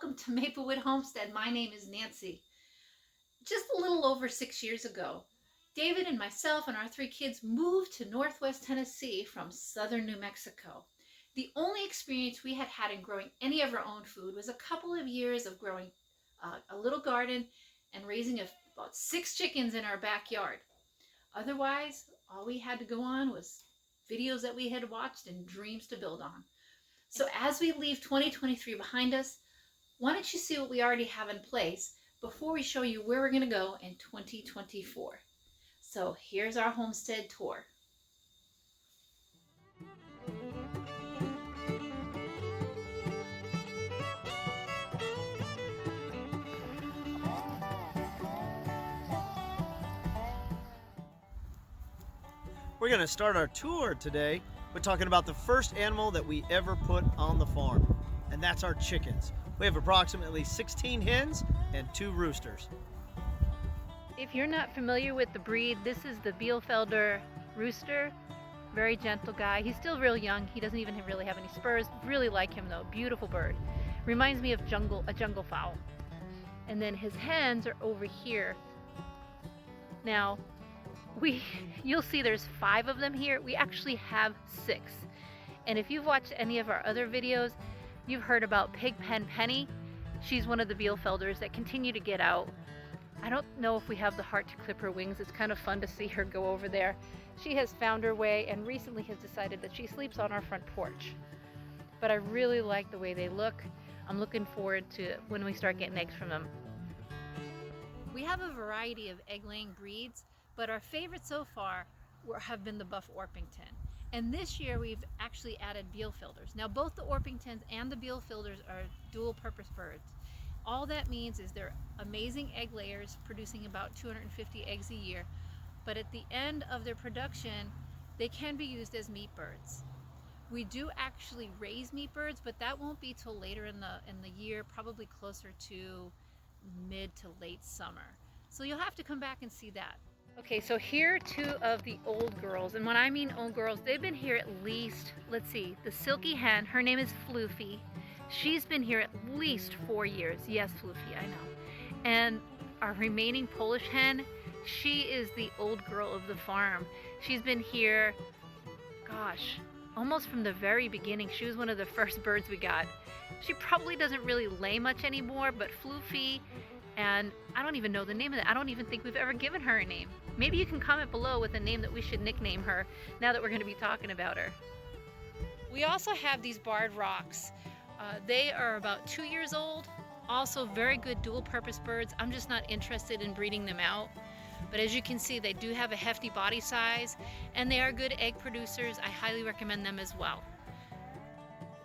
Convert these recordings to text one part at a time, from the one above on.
welcome to Maplewood Homestead. My name is Nancy. Just a little over 6 years ago, David and myself and our 3 kids moved to Northwest Tennessee from southern New Mexico. The only experience we had in growing any of our own food was a couple of years of growing a little garden and raising about 6 chickens in our backyard. Otherwise, all we had to go on was videos that we had watched and dreams to build on. So as we leave 2023 behind us, why don't you see what we already have in place before we show you where we're going to go in 2024. So here's our homestead tour. We're going to start our tour today with talking about the first animal that we ever put on the farm, and that's our chickens. We have approximately 16 hens and 2 roosters. If you're not familiar with the breed, this is the Bielefelder rooster. Very gentle guy. He's still real young. He doesn't even really have any spurs. Really like him though. Beautiful bird. Reminds me of a jungle fowl. And then his hens are over here. Now, you'll see there's 5 of them here. We actually have 6. And if you've watched any of our other videos, you've heard about Pigpen Penny. She's one of the Bielefelders that continue to get out. I don't know if we have the heart to clip her wings. It's kind of fun to see her go over there. She has found her way and recently has decided that she sleeps on our front porch. But I really like the way they look. I'm looking forward to when we start getting eggs from them. We have a variety of egg-laying breeds, but our favorite so far have been the Buff Orpington. And this year we've actually added Bielefelders. Now both the Orpingtons and the Bielefelders are dual-purpose birds. All that means is they're amazing egg layers, producing about 250 eggs a year. But at the end of their production, they can be used as meat birds. We do actually raise meat birds, but that won't be till later in the year, probably closer to mid to late summer. So you'll have to come back and see that. Okay, so here are 2 of the old girls, and when I mean old girls, they've been here at least, let's see, the silky hen, her name is Floofy. She's been here at least 4 years. Yes, Floofy, I know. And our remaining Polish hen, she is the old girl of the farm. She's been here, gosh, almost from the very beginning. She was one of the first birds we got. She probably doesn't really lay much anymore, but Floofy, and I don't even know the name of it. I don't even think we've ever given her a name. Maybe you can comment below with a name that we should nickname her now that we're going to be talking about her. We also have these barred rocks. They are about 2 years old. Also very good dual-purpose birds. I'm just not interested in breeding them out. But as you can see, they do have a hefty body size and they are good egg producers. I highly recommend them as well.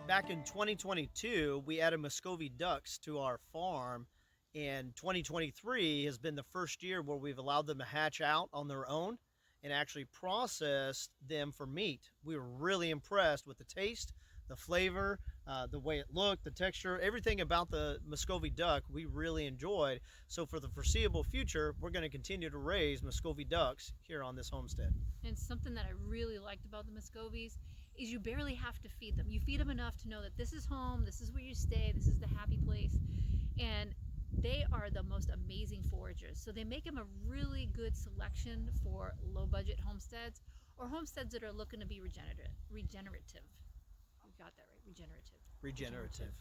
Back in 2022, we added Muscovy Ducks to our farm, and 2023 has been the first year where we've allowed them to hatch out on their own and actually processed them for meat. We were really impressed with the taste, the flavor, the way it looked, the texture, everything about the Muscovy duck we really enjoyed. So for the foreseeable future, we're going to continue to raise Muscovy ducks here on this homestead. And something that I really liked about the Muscovies is you barely have to feed them. You feed them enough to know that this is home, this is where you stay, this is the happy place. And they are the most amazing foragers. So they make them a really good selection for low budget homesteads or homesteads that are looking to be regenerative. You got that right, regenerative.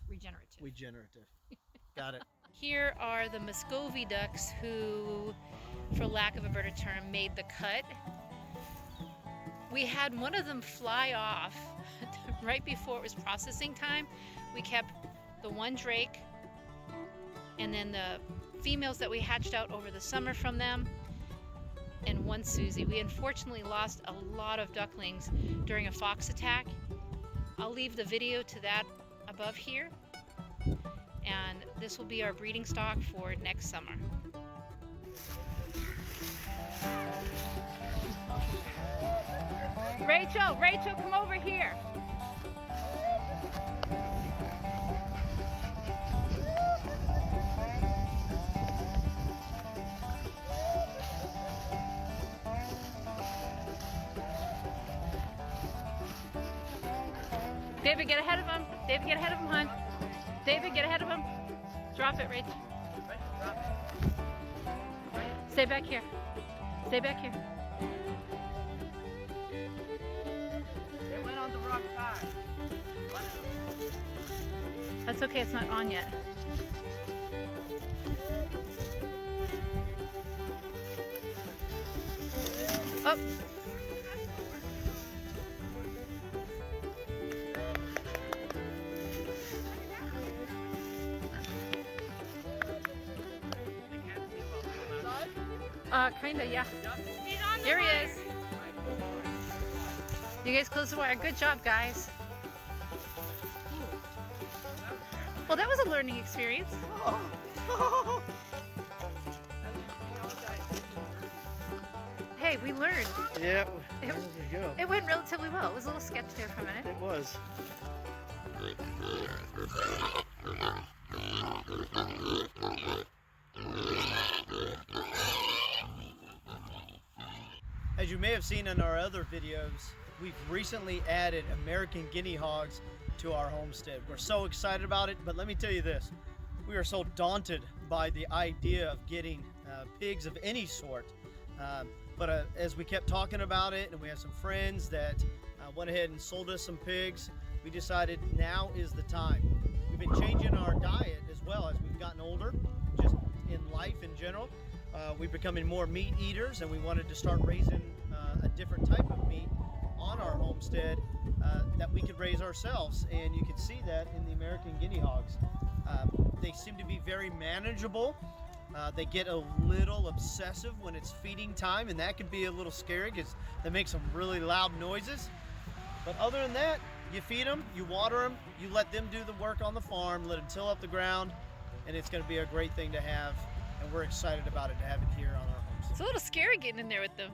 Got it. Here are the Muscovy ducks who, for lack of a better term, made the cut. We had one of them fly off right before it was processing time. We kept the one drake and then the females that we hatched out over the summer from them, and one Susie. We unfortunately lost a lot of ducklings during a fox attack. I'll leave the video to that above here, and this will be our breeding stock for next summer. Rachel, come over here. David, get ahead of him. David, get ahead of him, hon. David, get ahead of him. Drop it, Rachel. Stay back here. Stay back here. It went on the wrong side. That's okay, it's not on yet. Oh. Kinda, yeah. Here he is. You guys close the wire. Good job, guys. Well, that was a learning experience. Hey, we learned. Yeah, there we go. It went relatively well. It was a little sketchy there for a minute. It was. As you may have seen in our other videos, we've recently added American Guinea hogs to our homestead. We're so excited about it, but let me tell you this. We are so daunted by the idea of getting pigs of any sort. But as we kept talking about it, and we have some friends that went ahead and sold us some pigs, we decided now is the time. We've been changing our diet as well as we've gotten older, just in life in general. We're becoming more meat eaters, and we wanted to start raising a different type of meat on our homestead that we could raise ourselves. And you can see that in the American Guinea hogs. They seem to be very manageable. They get a little obsessive when it's feeding time, and that can be a little scary because they make some really loud noises. But other than that, you feed them, you water them, you let them do the work on the farm, let them till up the ground, and it's going to be a great thing to have, and we're excited about it to have it here on our homestead. It's a little scary getting in there with them.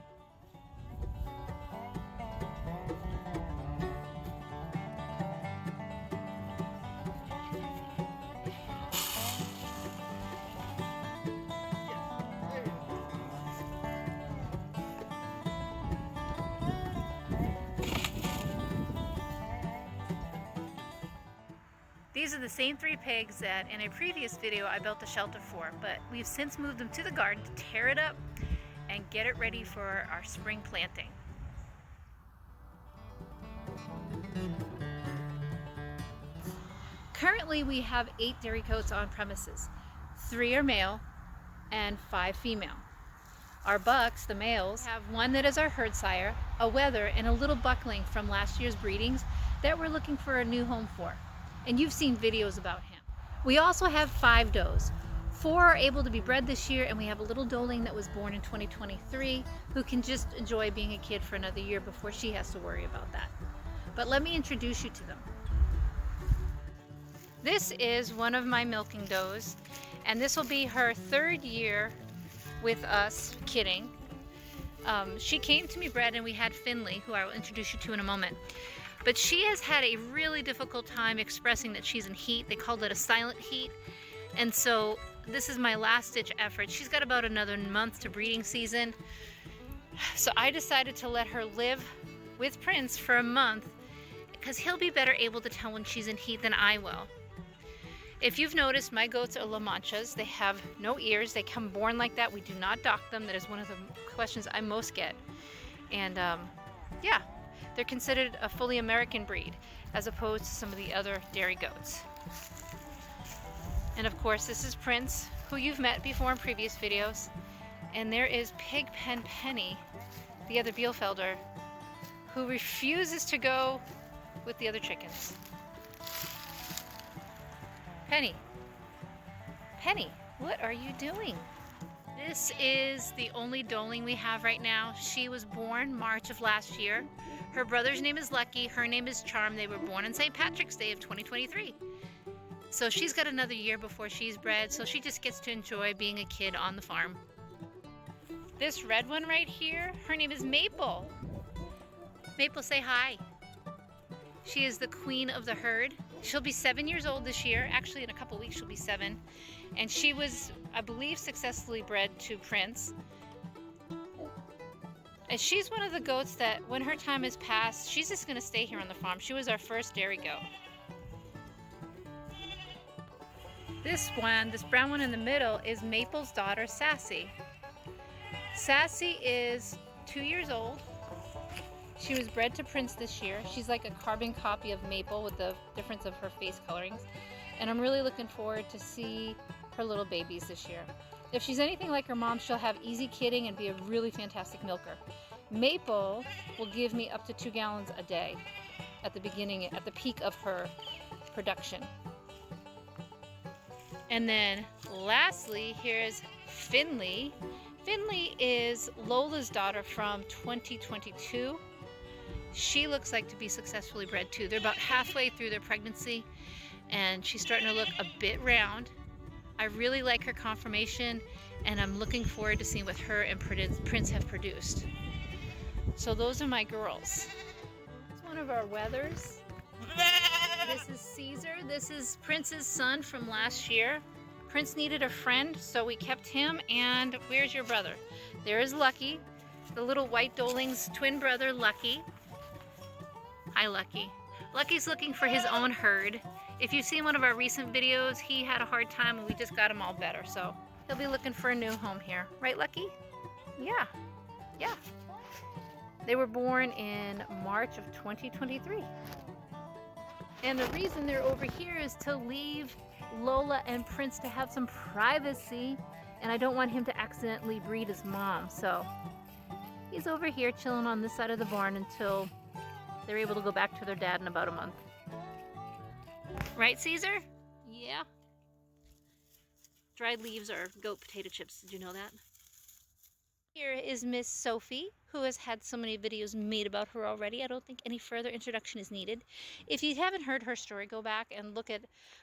These are the same 3 pigs that in a previous video I built a shelter for, but we've since moved them to the garden to tear it up and get it ready for our spring planting. Currently we have 8 dairy coats on premises. 3 are male and 5 female. Our bucks, the males, have one that is our herd sire, a wether, and a little buckling from last year's breedings that we're looking for a new home for. And you've seen videos about him. We also have 5 does. 4 are able to be bred this year, and we have a little doeling that was born in 2023 who can just enjoy being a kid for another year before she has to worry about that. But let me introduce you to them. This is one of my milking does, and this will be her 3rd year with us kidding. She came to me bred, and we had Finley, who I will introduce you to in a moment. But she has had a really difficult time expressing that she's in heat. They called it a silent heat. And so this is my last ditch effort. She's got about another month to breeding season. So I decided to let her live with Prince for a month because he'll be better able to tell when she's in heat than I will. If you've noticed, my goats are Lamanchas. They have no ears. They come born like that. We do not dock them. That is one of the questions I most get. And yeah. They're considered a fully American breed as opposed to some of the other dairy goats. And of course, this is Prince, who you've met before in previous videos. And there is Pigpen Penny, the other Bielefelder, who refuses to go with the other chickens. Penny, Penny, what are you doing? This is the only doeling we have right now. She was born March of last year. Her brother's name is Lucky, her name is Charm. They were born on St. Patrick's Day of 2023. So she's got another year before she's bred, so she just gets to enjoy being a kid on the farm. This red one right here, her name is Maple. Maple, say hi. She is the queen of the herd. She'll be 7 years old this year. Actually, in a couple weeks she'll be 7. And she was, I believe, successfully bred to Prince. And she's one of the goats that when her time is passed, she's just going to stay here on the farm. She was our first dairy goat. This one, this brown one in the middle, is Maple's daughter, Sassy. Sassy is 2 years old. She was bred to Prince this year. She's like a carbon copy of Maple with the difference of her face colorings. And I'm really looking forward to see her little babies this year. If she's anything like her mom, she'll have easy kidding and be a really fantastic milker. Maple will give me up to 2 gallons a day at the beginning, at the peak of her production. And then lastly, here's Finley. Finley is Lola's daughter from 2022. She looks like to be successfully bred too. They're about halfway through their pregnancy and she's starting to look a bit round. I really like her conformation and I'm looking forward to seeing what her and Prince have produced. So those are my girls. It's one of our wethers. This is Caesar. This is Prince's son from last year. Prince needed a friend, so we kept him. And where's your brother? There is Lucky, the little white Doling's twin brother, Lucky. Hi, Lucky. Lucky's looking for his own herd. If you've seen one of our recent videos, he had a hard time and we just got him all better. So he'll be looking for a new home here. Right, Lucky? Yeah. Yeah. They were born in March of 2023. And the reason they're over here is to leave Lola and Prince to have some privacy. And I don't want him to accidentally breed his mom. So he's over here chilling on this side of the barn until they're able to go back to their dad in about a month. Right, Caesar? Yeah. Dried leaves are goat potato chips. Did you know that? Here is Miss Sophie, who has had so many videos made about her already. I don't think any further introduction is needed. If you haven't heard her story, go back and look at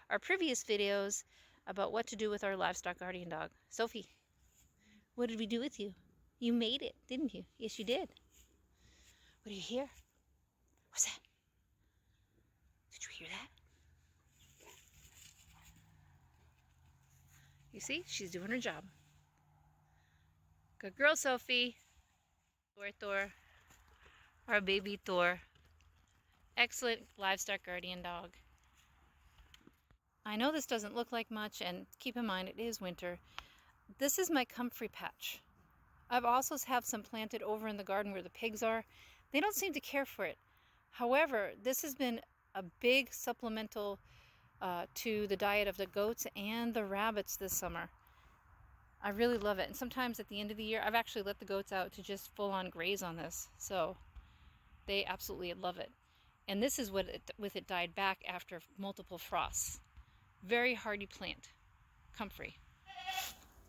our previous videos about what to do with our livestock guardian dog. Sophie, what did we do with you? You made it, didn't you? Yes, you did. What do you hear? What's that? Did you hear that? You see, she's doing her job. Good girl, Sophie. Thor, our baby Thor. Excellent livestock guardian dog. I know this doesn't look like much, and keep in mind it is winter. This is my comfrey patch. I've also have some planted over in the garden where the pigs are. They don't seem to care for it. However, this has been a big supplemental to the diet of the goats and the rabbits this summer. I really love it. And sometimes at the end of the year, I've actually let the goats out to just full on graze on this. So they absolutely love it. And this is what with it died back after multiple frosts. Very hardy plant, comfrey.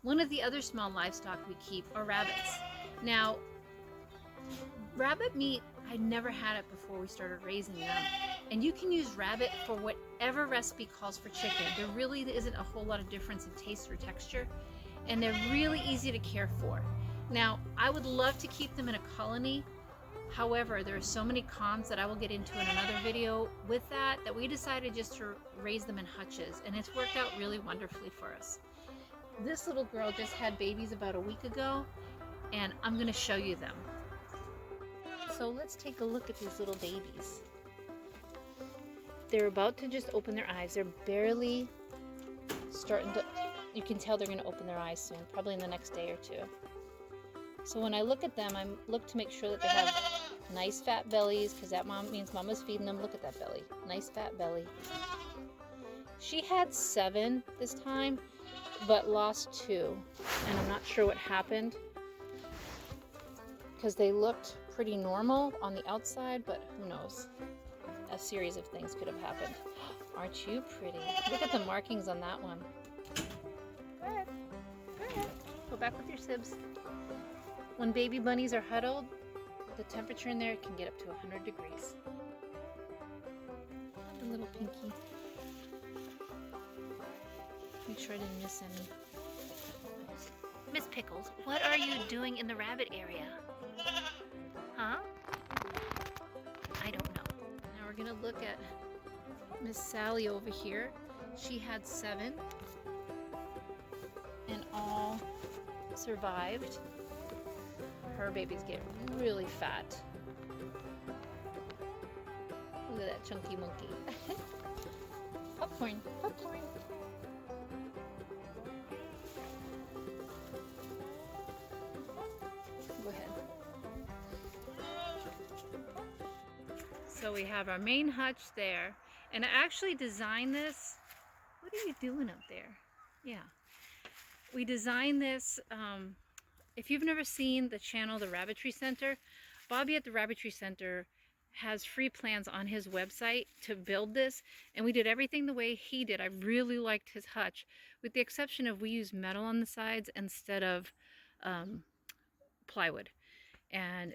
One of the other small livestock we keep are rabbits. Now, rabbit meat, I never had it before we started raising them. And you can use rabbit for whatever recipe calls for chicken. There really isn't a whole lot of difference in taste or texture. And they're really easy to care for. Now, I would love to keep them in a colony. However, there are so many cons that I will get into in another video with that we decided just to raise them in hutches. And it's worked out really wonderfully for us. This little girl just had babies about a week ago, and I'm gonna show you them. So let's take a look at these little babies. They're about to just open their eyes. They're barely starting to, you can tell they're gonna open their eyes soon, probably in the next day or two. So when I look at them, I look to make sure that they have nice fat bellies, because that means mama's feeding them. Look at that belly, nice fat belly. She had 7 this time, but lost 2, and I'm not sure what happened, because they looked pretty normal on the outside, but who knows? A series of things could have happened. Aren't you pretty? Look at the markings on that one. Go ahead. Go ahead. Go back with your sibs. When baby bunnies are huddled, the temperature in there can get up to 100 degrees. The little pinky. Make sure I didn't miss any. Miss Pickles, what are you doing in the rabbit area? Huh? I don't know. Now we're gonna look at Miss Sally over here. She had 7 and all survived. Her babies get really fat. Look at that chunky monkey. Popcorn, popcorn. So we have our main hutch there, and I actually designed this. What are you doing up there? Yeah. We designed this, if you've never seen the channel, The Rabbitry Center, Bobby at The Rabbitry Center has free plans on his website to build this, and we did everything the way he did. I really liked his hutch, with the exception of we used metal on the sides instead of plywood, and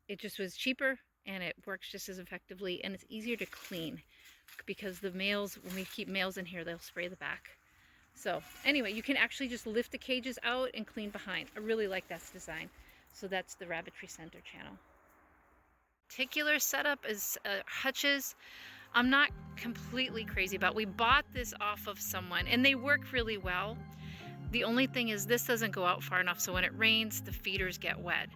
it just was cheaper and it works just as effectively, and it's easier to clean because the males, when we keep males in here, they'll spray the back. So anyway, you can actually just lift the cages out and clean behind. I really like that design. So that's the Rabbitry Center channel. Particular setup is hutches. I'm not completely crazy about. We bought this off of someone and they work really well. The only thing is this doesn't go out far enough, so when it rains, the feeders get wet.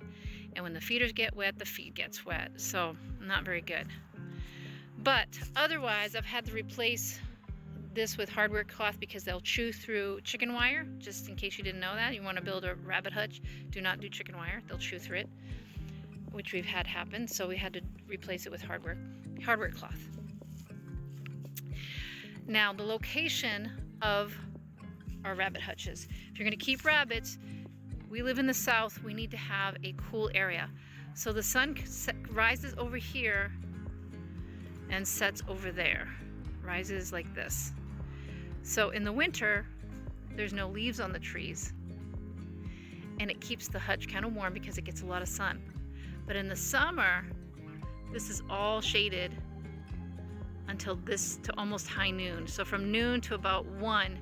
And when the feeders get wet, the feed gets wet. So not very good. But otherwise, I've had to replace this with hardware cloth because they'll chew through chicken wire. Just in case you didn't know that, you want to build a rabbit hutch, do not do chicken wire. They'll chew through it, which we've had happen. So we had to replace it with hardware cloth. Now the location of our rabbit hutches. If you're going to keep rabbits, we live in the south, we need to have a cool area. So the sun rises over here and sets over there. Rises like this. So in the winter, there's no leaves on the trees, and it keeps the hutch kind of warm because it gets a lot of sun. But in the summer, this is all shaded until this, to almost high noon. So from noon to about 1,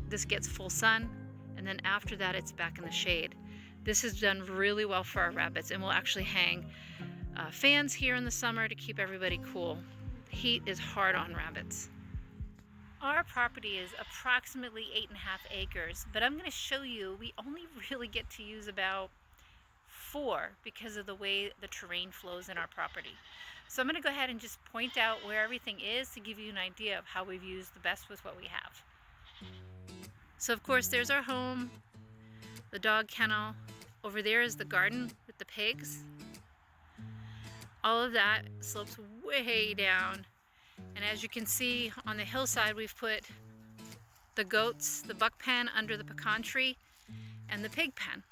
this gets full sun, and then after that it's back in the shade. This has done really well for our rabbits, and we'll actually hang fans here in the summer to keep everybody cool. The heat is hard on rabbits. Our property is approximately 8.5 acres, but I'm going to show you we only really get to use about 4 because of the way the terrain flows in our property. So I'm going to go ahead and just point out where everything is to give you an idea of how we've used the best with what we have. So of course there's our home, the dog kennel. Over there is the garden with the pigs. All of that slopes way down. And as you can see on the hillside, we've put the goats, the buck pen under the pecan tree, and the pig pen.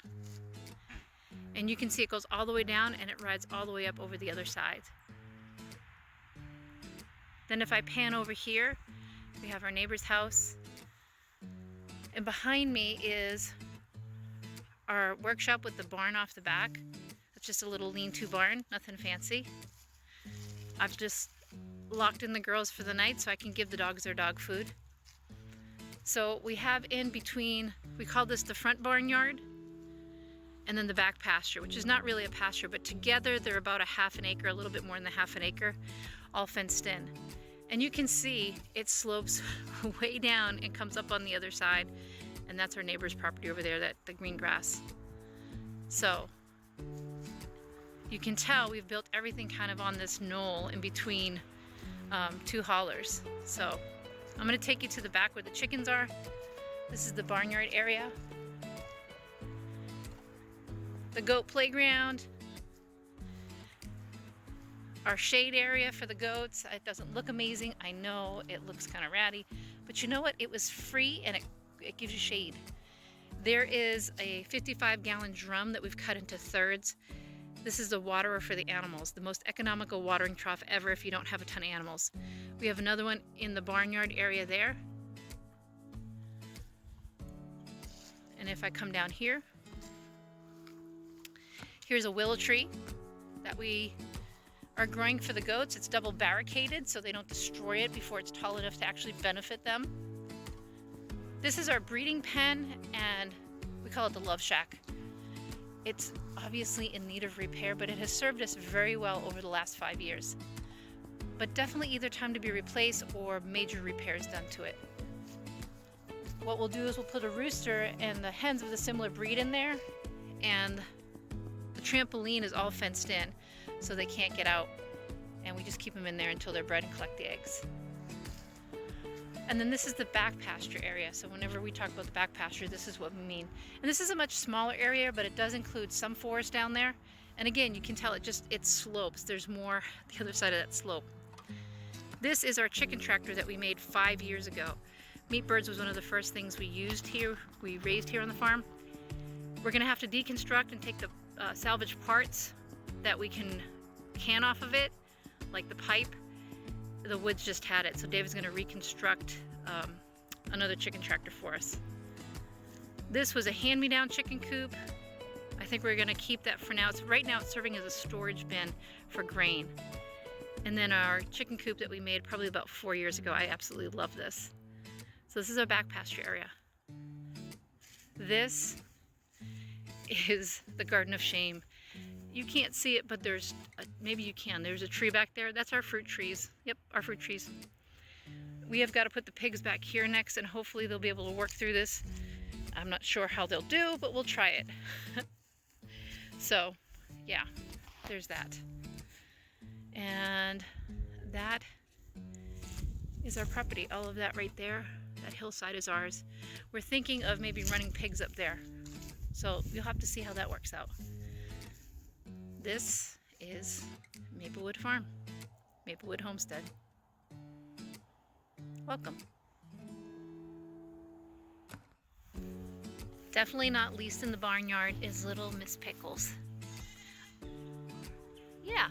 And you can see it goes all the way down and it rides all the way up over the other side. Then if I pan over here, we have our neighbor's house. And behind me is our workshop with the barn off the back. It's just a little lean-to barn, nothing fancy. I've just locked in the girls for the night so I can give the dogs their dog food. So we have in between, we call this the front barnyard, and then the back pasture, which is not really a pasture, but together they're about a half an acre, a little bit more than half an acre, all fenced in. And you can see it slopes way down and comes up on the other side, and that's our neighbor's property over there, the green grass. So you can tell we've built everything kind of on this knoll in between 2 hollers. So I'm going to take you to the back where the chickens are. This is the barnyard area, the goat playground, our shade area for the goats. It doesn't look amazing, I know it looks kind of ratty, but you know what, it was free and it gives you shade. There is a 55-gallon drum that we've cut into thirds. This is the waterer for the animals, the most economical watering trough ever if you don't have a ton of animals. We have another one in the barnyard area there. And if I come down here, here's a willow tree that we are growing for the goats. It's double barricaded so they don't destroy it before it's tall enough to actually benefit them. This is our breeding pen, and we call it the Love Shack. It's obviously in need of repair, but it has served us very well over the last 5 years. But definitely either time to be replaced or major repairs done to it. What we'll do is we'll put a rooster and the hens of the similar breed in there, and the trampoline is all fenced in so they can't get out, and we just keep them in there until they're bred and collect the eggs. And then this is the back pasture area. So whenever we talk about the back pasture, this is what we mean. And this is a much smaller area, but it does include some forest down there, And again, you can tell it slopes. There's more the other side of that slope. This is our chicken tractor that we made 5 years ago. Meat birds was one of the first things we used here, we raised here on the farm. We're gonna have to deconstruct and take the salvage parts that we can off of it, like the pipe. The woods just had it, so David's gonna reconstruct another chicken tractor for us. This was a hand-me-down chicken coop. I think we're gonna keep that for now. Right now it's serving as a storage bin for grain. And then our chicken coop that we made probably about 4 years ago. I absolutely love this. So this is our back pasture area. This is the Garden of Shame. You can't see it, but maybe you can. There's a tree back there. That's our fruit trees. Yep, our fruit trees. We have got to put the pigs back here next, and hopefully they'll be able to work through this. I'm not sure how they'll do, but we'll try it. So, yeah, there's that. And that is our property. All of that right there, that hillside is ours. We're thinking of maybe running pigs up there. So you'll have to see how that works out. This is Maplewood Farm, Maplewood Homestead. Welcome. Definitely not least in the barnyard is little Miss Pickles. Yeah,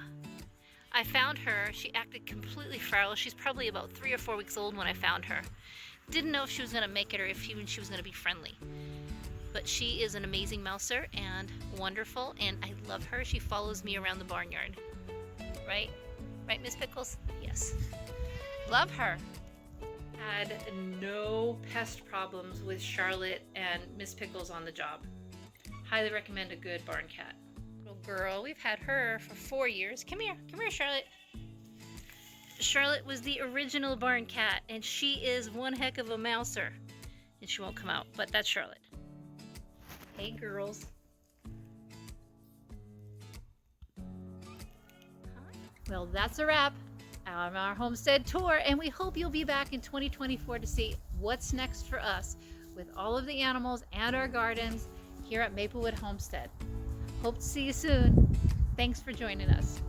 I found her. She acted completely feral. She's probably about 3 or 4 weeks old when I found her. Didn't know if she was gonna make it or if even she was gonna be friendly. But she is an amazing mouser and wonderful, and I love her. She follows me around the barnyard. Right? Right, Miss Pickles? Yes. Love her. Had no pest problems with Charlotte and Miss Pickles on the job. Highly recommend a good barn cat. Little girl, we've had her for 4 years. Come here, Charlotte. Charlotte was the original barn cat, and she is one heck of a mouser. And she won't come out, but that's Charlotte. Hey girls. Well, that's a wrap on our homestead tour, and we hope you'll be back in 2024 to see what's next for us with all of the animals and our gardens here at Maplewood Homestead. Hope to see you soon. Thanks for joining us.